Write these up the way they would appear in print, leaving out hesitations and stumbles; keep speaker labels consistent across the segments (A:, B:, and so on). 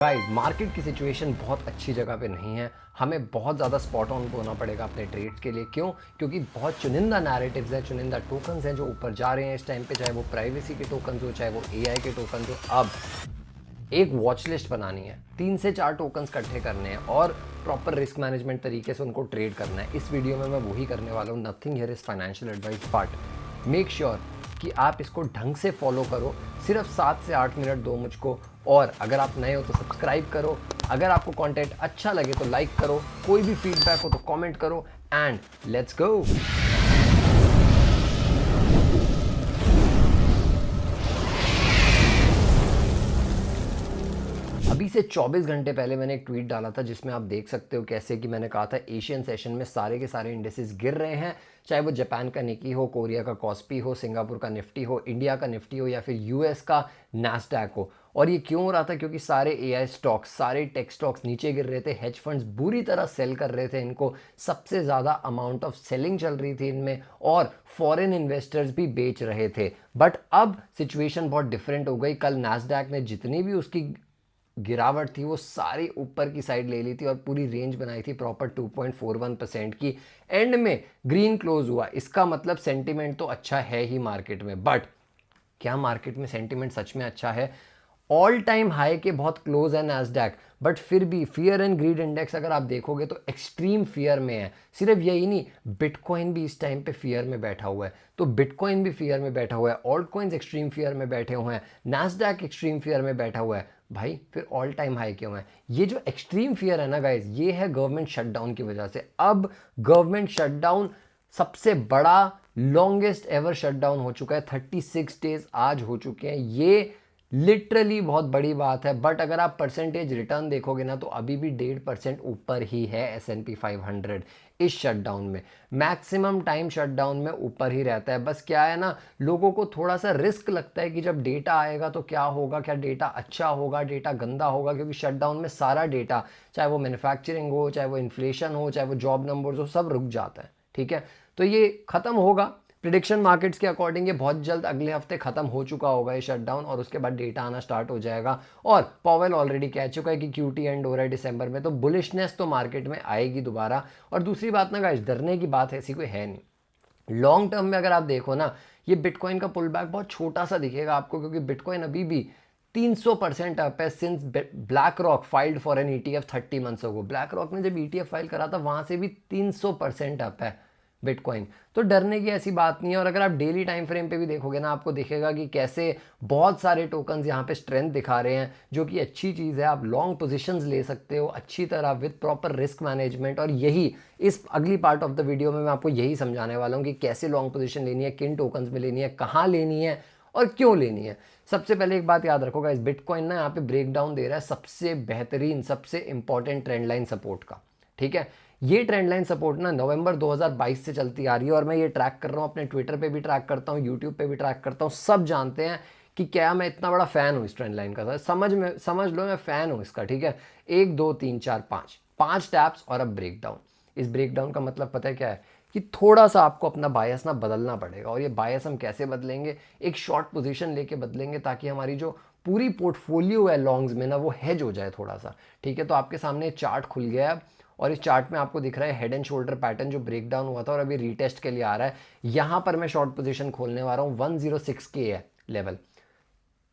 A: Guys market की situation बहुत अच्छी जगह पे नहीं है। हमें बहुत ज़्यादा स्पॉट ऑन होना पड़ेगा अपने ट्रेड्स के लिए। क्यों? क्योंकि बहुत चुनिंदा नैरेटिव्स हैं, चुनिंदा टोकन्स हैं जो ऊपर जा रहे हैं इस टाइम पे, चाहे वो प्राइवेसी के टोकन्स हो, चाहे वो एआई के टोकन्स हो। अब एक वॉच लिस्ट बनानी है, 3 से 4 टोकन्स इकट्ठे करने हैं और प्रॉपर रिस्क मैनेजमेंट तरीके से उनको ट्रेड करना है। इस वीडियो में मैं वही करने वाला हूँ। Nothing here is financial advice, but make sure कि आप इसको ढंग से फॉलो करो। सिर्फ 7 से 8 मिनट दो मुझको, और अगर आप नए हो तो सब्सक्राइब करो। अगर आपको कंटेंट अच्छा लगे तो लाइक करो, कोई भी फीडबैक हो तो कमेंट करो, एंड लेट्स गो। अभी से 24 घंटे पहले मैंने एक ट्वीट डाला था जिसमें आप देख सकते हो कैसे कि मैंने कहा था एशियन सेशन में सारे के सारे इंडेसेस गिर रहे हैं, चाहे वो जापान का निकी हो, कोरिया का कॉस्पी हो, सिंगापुर का निफ्टी हो, इंडिया का निफ्टी हो, या फिर यूएस का नैस्डैक हो। और ये क्यों हो रहा था? क्योंकि सारे एआई स्टॉक्स, सारे टेक स्टॉक्स नीचे गिर रहे थे। हेज फंड्स बुरी तरह सेल कर रहे थे इनको, सबसे ज़्यादा अमाउंट ऑफ सेलिंग चल रही थी इनमें, और फॉरेन इन्वेस्टर्स भी बेच रहे थे। बट अब सिचुएशन बहुत डिफरेंट हो गई। कल नैस्डैक ने जितनी भी उसकी गिरावट थी वो सारी ऊपर की साइड ले ली थी और पूरी रेंज बनाई थी प्रॉपर 2.41% की। एंड में ग्रीन क्लोज हुआ। इसका मतलब सेंटिमेंट तो अच्छा है ही मार्केट में, बट क्या मार्केट में सेंटिमेंट सच में अच्छा है? ऑल टाइम हाई के बहुत क्लोज है नैस्डैक, बट फिर भी फियर एंड ग्रीड इंडेक्स अगर आप देखोगे तो एक्सट्रीम फियर में है। सिर्फ यही नहीं, बिटकॉइन भी इस टाइम पे फियर में बैठा हुआ है। तो बिटकॉइन भी फियर में बैठा हुआ है, ऑल्ट कॉइन्स एक्सट्रीम फियर में बैठे हुए हैं, नैस्डैक एक्सट्रीम फियर में बैठा हुआ है। भाई फिर ऑल टाइम हाई क्यों है? ये जो एक्सट्रीम फियर है ना गाइज, ये है गवर्नमेंट शटडाउन की वजह से। अब गवर्नमेंट शटडाउन सबसे बड़ा लॉन्गेस्ट एवर शटडाउन हो चुका है, 36 डेज आज हो चुके हैं। ये लिटरली बहुत बड़ी बात है। बट अगर आप परसेंटेज रिटर्न देखोगे ना तो अभी भी 1.5% ऊपर ही है S&P 500 इस शटडाउन में। मैक्सिमम टाइम शटडाउन में ऊपर ही रहता है। बस क्या है ना, लोगों को थोड़ा सा रिस्क लगता है कि जब डेटा आएगा तो क्या होगा, क्या डेटा अच्छा होगा, डेटा गंदा होगा। क्योंकि शटडाउन में सारा डेटा, चाहे वो मैन्युफैक्चरिंग हो, चाहे वो इन्फ्लेशन हो, चाहे वो जॉब नंबर्स हो, सब रुक जाता है। ठीक है, तो ये खत्म होगा। प्रिडिक्शन मार्केट्स के अकॉर्डिंग ये बहुत जल्द अगले हफ्ते खत्म हो चुका होगा ये शटडाउन, और उसके बाद डेटा आना स्टार्ट हो जाएगा। और पॉवेल ऑलरेडी कह चुका है कि क्यूटी एंड हो रहा है दिसंबर में, तो बुलिशनेस तो मार्केट में आएगी दोबारा। और दूसरी बात ना गाइस, डरने की बात ऐसी कोई है नहीं। लॉन्ग टर्म में अगर आप देखो ना, ये बिटकॉइन का पुल बैक बहुत छोटा सा दिखेगा आपको, क्योंकि बिटकॉइन अभी भी 300% अप है since BlackRock filed for an ETF 30 months ago. BlackRock ने जब ईटीएफ फाइल करा था वहां से भी 300% अप है बिटकॉइन। तो डरने की ऐसी बात नहीं है। और अगर आप डेली टाइम फ्रेम पे भी देखोगे ना, आपको दिखेगा कि कैसे बहुत सारे टोकन्स यहाँ पे स्ट्रेंथ दिखा रहे हैं, जो कि अच्छी चीज़ है। आप लॉन्ग पोजीशंस ले सकते हो अच्छी तरह विद प्रॉपर रिस्क मैनेजमेंट। और यही इस अगली पार्ट ऑफ द वीडियो में मैं आपको यही समझाने वाला हूँ कि कैसे लॉन्ग पोजीशन लेनी है, किन टोकन्स में लेनी है, कहाँ लेनी है और क्यों लेनी है। सबसे पहले एक बात याद रखोगा, इस बिटकॉइन ना यहाँ पे ब्रेकडाउन दे रहा है सबसे बेहतरीन, सबसे इंपॉर्टेंट ट्रेंड लाइन सपोर्ट का। ठीक है, ये ट्रेंड लाइन सपोर्ट ना नवंबर 2022 से चलती आ रही है, और मैं ये ट्रैक कर रहा हूँ, अपने ट्विटर पे भी ट्रैक करता हूँ, यूट्यूब पे भी ट्रैक करता हूँ। सब जानते हैं कि क्या मैं इतना बड़ा फैन हूँ इस ट्रेंड लाइन का। समझ लो मैं फैन हूँ इसका। ठीक है, 1 2 3 4 5 टैप्स और अब ब्रेकडाउन। इस ब्रेकडाउन का मतलब पता है क्या है? कि थोड़ा सा आपको अपना बायस ना बदलना पड़ेगा। और ये बायस हम कैसे बदलेंगे? एक शॉर्ट पोजीशन लेके बदलेंगे, ताकि हमारी जो पूरी पोर्टफोलियो है लॉन्ग्स में ना, वो हेज हो जाए थोड़ा सा। ठीक है, तो आपके सामने चार्ट खुल गया है, और इस चार्ट में आपको दिख रहा है हेड एंड शोल्डर पैटर्न जो ब्रेकडाउन हुआ था और अभी रीटेस्ट के लिए आ रहा है। यहां पर मैं शॉर्ट पोजीशन खोलने वाला हूं। 106 के है लेवल,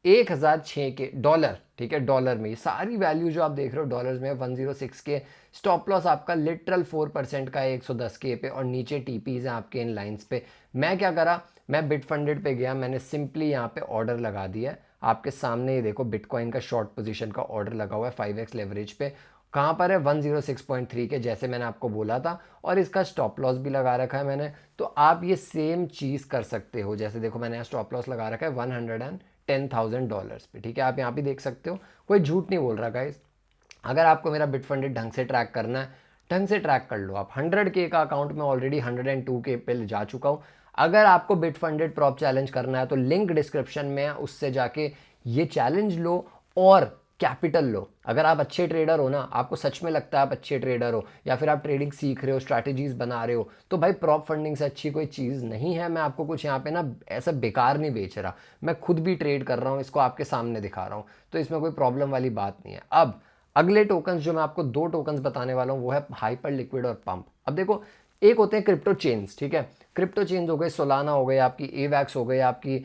A: 1006 के डॉलर। ठीक है, डॉलर में ये सारी वैल्यू जो आप देख रहे हो डॉलर्स में 106 के। स्टॉप लॉस आपका लिटरल 4% का है 110 के पे, और नीचे टीपीज हैं आपके इन लाइंस पे। मैं क्या करा, मैं बिट फंडेड पे गया, मैंने सिंपली यहाँ पे ऑर्डर लगा दिया। आपके सामने ये देखो, बिटकॉइन का शॉर्ट पोजीशन का ऑर्डर लगा हुआ है 5x लेवरेज पे। कहाँ पर है? 106.3 के, जैसे मैंने आपको बोला था। और इसका स्टॉप लॉस भी लगा रखा है मैंने। तो आप ये सेम चीज़ कर सकते हो। जैसे देखो, मैंने स्टॉप लॉस लगा रखा है $110,000 पे। ठीक है, आप यहाँ पे देख सकते हो, कोई झूठ नहीं बोल रहा गाइस। अगर आपको मेरा बिट फंडेड ढंग से ट्रैक करना है, ढंग से ट्रैक कर लो आप। 100K का अकाउंट में ऑलरेडी 102K पे जा चुका हूँ। अगर आपको बिट फंडेड प्रॉप चैलेंज करना है तो लिंक डिस्क्रिप्शन में है, उससे जाके ये चैलेंज लो और कैपिटल लो। अगर आप अच्छे ट्रेडर हो ना, आपको सच में लगता है आप अच्छे ट्रेडर हो, या फिर आप ट्रेडिंग सीख रहे हो, स्ट्रैटेजीज बना रहे हो, तो भाई प्रॉप फंडिंग से अच्छी कोई चीज़ नहीं है। मैं आपको कुछ यहाँ पे ना ऐसा बेकार नहीं बेच रहा, मैं खुद भी ट्रेड कर रहा हूँ, इसको आपके सामने दिखा रहा हूँ, तो इसमें कोई प्रॉब्लम वाली बात नहीं है। अब अगले टोकन्स जो मैं आपको 2 टोकन्स बताने वाला हूँ वो है हाइपर लिक्विड और पंप। अब देखो, एक होते हैं क्रिप्टो चेन्स, ठीक है, क्रिप्टो चेन्स हो गए, सोलाना हो गई आपकी, एवैक्स हो गई आपकी,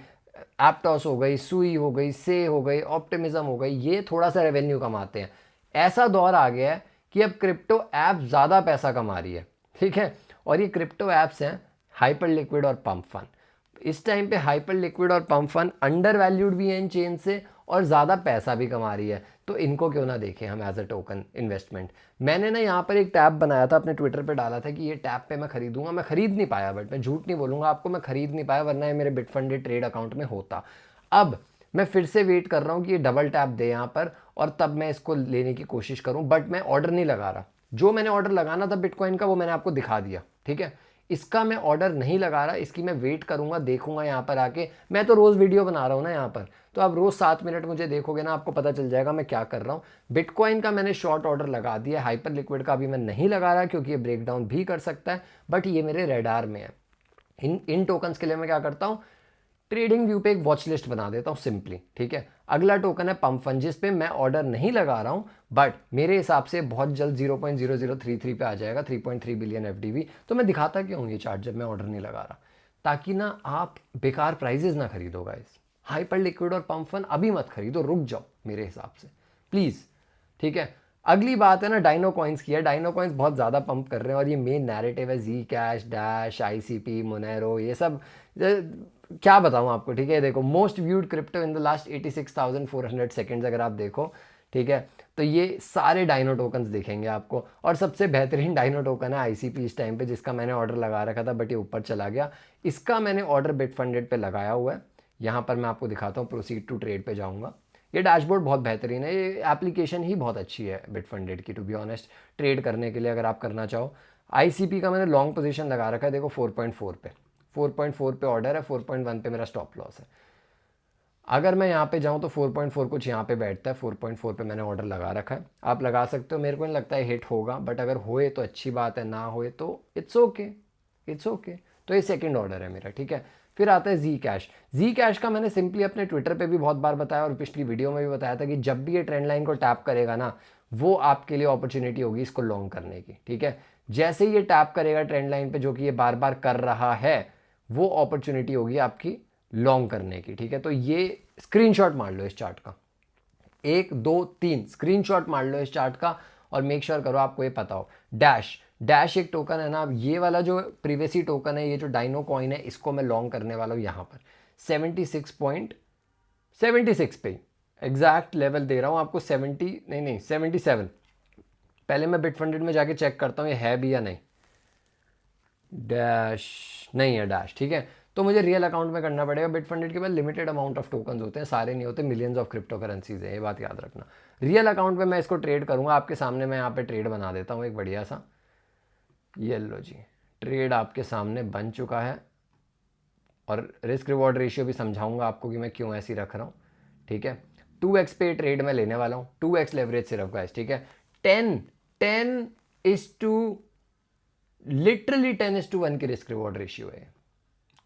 A: एप्टॉस हो गई, सुई हो गई, से हो गई, ऑप्टिमिज्म हो गई, ये थोड़ा सा रेवेन्यू कमाते हैं। ऐसा दौर आ गया है कि अब क्रिप्टो ऐप ज़्यादा पैसा कमा रही है, ठीक है, और ये क्रिप्टो ऐप्स हैं हाइपर लिक्विड और पंप फन। इस टाइम पे हाइपर लिक्विड और पंप फन अंडर वैल्यूड भी है इन चेन से, और ज़्यादा पैसा भी कमा रही है, तो इनको क्यों ना देखें हम एज अ टोकन इन्वेस्टमेंट। मैंने ना यहाँ पर एक टैब बनाया था, अपने ट्विटर पे डाला था कि ये टैब पे मैं खरीदूंगा, मैं खरीद नहीं पाया, बट मैं झूठ नहीं बोलूँगा आपको, मैं खरीद नहीं पाया, वरना ये मेरे बिटफंडेड ट्रेड अकाउंट में होता। अब मैं फिर से वेट कर रहा हूँ कि ये डबल टैप दे यहाँ पर, और तब मैं इसको लेने की कोशिश करूँ, बट मैं ऑर्डर नहीं लगा रहा। जो मैंने ऑर्डर लगाना था बिटकॉइन का वो मैंने आपको दिखा दिया, ठीक है, इसका मैं ऑर्डर नहीं लगा रहा, इसकी मैं वेट करूंगा, देखूंगा यहाँ पर आके। मैं तो रोज़ वीडियो बना रहा हूँ ना यहाँ पर, तो आप रोज़ 7 मिनट मुझे देखोगे ना, आपको पता चल जाएगा मैं क्या कर रहा हूँ। बिटकॉइन का मैंने शॉर्ट ऑर्डर लगा दिया, हाइपर लिक्विड का अभी मैं नहीं लगा रहा क्योंकि ये ब्रेकडाउन भी कर सकता है, बट ये मेरे रेडार में है। इन टोकन्स के लिए मैं क्या करता हूँ, ट्रेडिंग व्यू पे एक वॉच लिस्ट बना देता हूँ सिंपली, ठीक है। अगला टोकन है पंप फन, जिस पे मैं ऑर्डर नहीं लगा रहा हूँ, बट मेरे हिसाब से बहुत जल्द 0.0033 पे आ जाएगा, 3.3 बिलियन एफडीवी। तो मैं दिखाता क्यों हूँ ये चार्ट जब मैं ऑर्डर नहीं लगा रहा, ताकि ना आप बेकार प्राइजेस ना खरीदो गाइस। हाइपर लिक्विड और पंप फन अभी मत खरीदो, रुक जाओ मेरे हिसाब से प्लीज़, ठीक है। अगली बात है ना डाइनो कॉइन्स की है। डाइनो कॉइन्स बहुत ज़्यादा पंप कर रहे हैं, और ये मेन नैरेटिव है, जी कैश, डैश, आईसीपी, मोनेरो, ये सब क्या बताऊँ आपको, ठीक है। देखो, most viewed crypto in the last 86,400 seconds अगर आप देखो, ठीक है, तो ये सारे डाइनो टोकन्स दिखेंगे आपको, और सबसे बेहतरीन डाइनो टोकन है आईसीपी इस टाइम पे, जिसका मैंने ऑर्डर लगा रखा था बट ये ऊपर चला गया। इसका मैंने ऑर्डर बिटफंडेड पे लगाया हुआ है, यहाँ पर मैं आपको दिखाता हूँ, प्रोसीड टू ट्रेड पे जाऊँगा। ये डैशबोर्ड बहुत बेहतरीन है, ये एप्लीकेशन ही बहुत अच्छी है बिटफंडेड की, टू बी ऑनेस्ट, ट्रेड करने के लिए अगर आप करना चाहो। आईसीपी का मैंने लॉन्ग पोजीशन लगा रखा है, देखो 4.4 पे, 4.4 पे ऑर्डर है, 4.1 पे मेरा स्टॉप लॉस है। अगर मैं यहाँ पे जाऊँ तो 4.4 कुछ यहाँ पे बैठता है, 4.4 पे मैंने ऑर्डर लगा रखा है, आप लगा सकते हो। मेरे को नहीं लगता है हिट होगा, बट अगर होए तो अच्छी बात है, ना होए तो इट्स ओके, इट्स ओके। तो ये सेकंड ऑर्डर है मेरा, ठीक है। फिर आता है जी कैश। जी कैश का मैंने सिंपली अपने ट्विटर पे भी बहुत बार बताया, और पिछली वीडियो में भी बताया था कि जब भी ये ट्रेंड लाइन को टैप करेगा ना, वो आपके लिए अपॉर्चुनिटी होगी इसको लॉन्ग करने की, ठीक है। जैसे ही ये टैप करेगा ट्रेंड लाइन पे, जो कि ये बार बार कर रहा है, वो अपॉर्चुनिटी होगी आपकी लॉन्ग करने की, ठीक है। तो ये स्क्रीनशॉट मार लो इस चार्ट का, 1 2 3 स्क्रीनशॉट मार लो इस चार्ट का, और मेक श्योर करो आपको ये पता हो। डैश, डैश एक टोकन है ना, अब ये वाला जो प्रीवियसी टोकन है, ये जो डाइनो कॉइन है, इसको मैं लॉन्ग करने वाला हूँ यहाँ पर 76.76 पे, एग्जैक्ट लेवल दे रहा हूँ आपको, 70 नहीं नहीं 77। पहले मैं बिटफंडेड में जाके चेक करता हूँ ये है भी या नहीं। डैश नहीं है डैश, ठीक है। तो मुझे रियल अकाउंट में करना पड़ेगा। बिटफंडेड के बाद लिमिटेड अमाउंट ऑफ टोकन्स होते हैं, सारे नहीं होते, मिलियंस ऑफ क्रिप्टो करेंसीज है, ये बात याद रखना। रियल अकाउंट में मैं इसको ट्रेड करूंगा आपके सामने, मैं यहाँ पे ट्रेड बना देता हूँ एक बढ़िया सा, ये लो जी, ट्रेड आपके सामने बन चुका है, और रिस्क रिवॉर्ड रेशियो भी समझाऊंगा आपको कि मैं क्यों ऐसी रख रहा हूँ, ठीक है। 2x पे ट्रेड में लेने वाला हूँ, 2x लेवरेज सिर्फ गाइस, ठीक है। 10 इज टू लिटरली 10:1 की रिस्क रिवॉर्ड रेशियो है,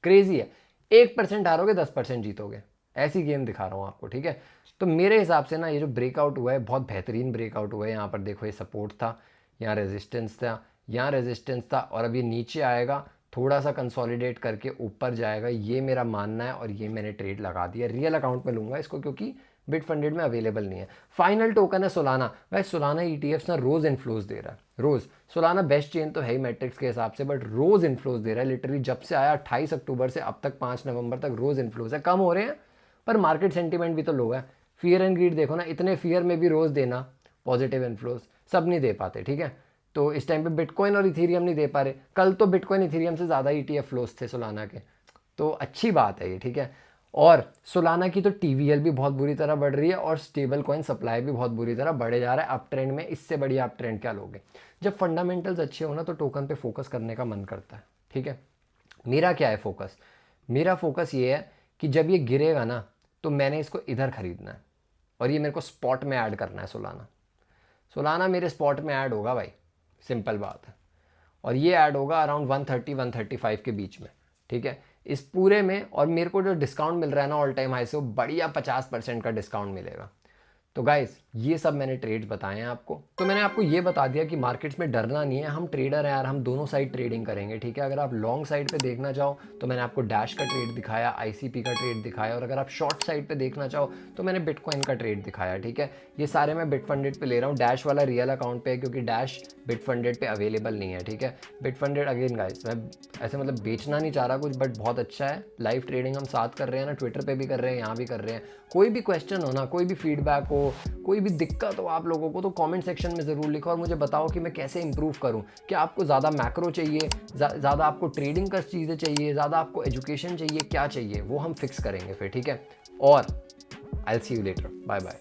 A: क्रेजी है। 1% हारोगे 10% जीतोगे, ऐसी गेम दिखा रहा हूँ आपको, ठीक है। तो मेरे हिसाब से ना ये जो ब्रेकआउट हुआ है बहुत बेहतरीन ब्रेकआउट हुआ है। यहाँ पर देखो ये सपोर्ट था, यहाँ रेजिस्टेंस था, यहाँ रेजिस्टेंस था, और अब ये नीचे आएगा, थोड़ा सा कंसोलिडेट करके ऊपर जाएगा, ये मेरा मानना है, और ये मैंने ट्रेड लगा दिया। रियल अकाउंट में लूँगा इसको, क्योंकि बिटफंडेड में अवेलेबल नहीं है। फाइनल टोकन है सोलाना। भाई सोलाना ईटीएफ्स ना रोज इन्फ्लोज दे रहा है, रोज। सोलाना बेस्ट चेन तो है ही मैट्रिक्स के हिसाब से, बट रोज इन्फ्लोज दे रहा है। लिटरली जब से आया 28 अक्टूबर से अब तक 5 नवंबर तक रोज इन्फ्लोज है। कम हो रहे हैं पर मार्केट सेंटीमेंट भी तो लो है। फियर एंड ग्रीड देखो ना, इतने फियर में भी रोज देना पॉजिटिव इन्फ्लोज, सब नहीं दे पाते, ठीक है। तो इस टाइम पे बिटकॉइन और इथीरियम नहीं दे पा रहे। कल तो बिटकॉइन इथीरियम से ज़्यादा ईटीएफ फ्लोज थे सोलाना के, तो अच्छी बात है ये, ठीक है। और सोलाना की तो टीवीएल भी बहुत बुरी तरह बढ़ रही है, और स्टेबल कॉइन सप्लाई भी बहुत बुरी तरह बढ़े जा रहा है अप ट्रेंड में। इससे बढ़िया अप ट्रेंड क्या लोगे। जब फंडामेंटल्स अच्छे हो ना, तो टोकन पे फोकस करने का मन करता है, ठीक है। मेरा क्या है फोकस, मेरा फोकस ये है कि जब ये गिरेगा ना, तो मैंने इसको इधर खरीदना है, और ये मेरे को स्पॉट में ऐड करना है सोलाना मेरे स्पॉट में ऐड होगा भाई, सिंपल बात है। और ये ऐड होगा अराउंड 130-135 के बीच में, ठीक है, इस पूरे में। और मेरे को जो डिस्काउंट मिल रहा है ना ऑल टाइम हाई से, वो बढ़िया 50% का डिस्काउंट मिलेगा। तो गाइस ये सब मैंने ट्रेड्स बताए हैं आपको। तो मैंने आपको ये बता दिया कि मार्केट्स में डरना नहीं है, हम ट्रेडर हैं यार, हम दोनों साइड ट्रेडिंग करेंगे, ठीक है। अगर आप लॉन्ग साइड पे देखना चाहो तो मैंने आपको डैश का ट्रेड दिखाया, आईसीपी का ट्रेड दिखाया, और अगर आप शॉर्ट साइड पे देखना चाहो तो मैंने बिटकॉइन का ट्रेड दिखाया, ठीक है। ये सारे मैं बिटफंडेड पे ले रहा हूँ, डैश वाला रियल अकाउंट पे है क्योंकि डैश बिटफंडेड पे अवेलेबल नहीं है, ठीक है। बिटफंडेड अगेन गाइस मैं ऐसे मतलब बेचना नहीं चाह रहा कुछ, बट बहुत अच्छा है, लाइव ट्रेडिंग हम साथ कर रहे हैं ना, ट्विटर पे भी कर रहे हैं, यहाँ भी कर रहे हैं। कोई भी क्वेश्चन हो ना, कोई भी फीडबैक हो, कोई भी दिक्कत हो आप लोगों को, तो कमेंट सेक्शन में ज़रूर लिखो और मुझे बताओ कि मैं कैसे इंप्रूव करूं। क्या आपको ज़्यादा मैक्रो चाहिए, ज़्यादा आपको ट्रेडिंग का चीज़ें चाहिए, ज़्यादा आपको एजुकेशन चाहिए, क्या चाहिए वो हम फिक्स करेंगे फिर, ठीक है। और I will see you later, bye bye.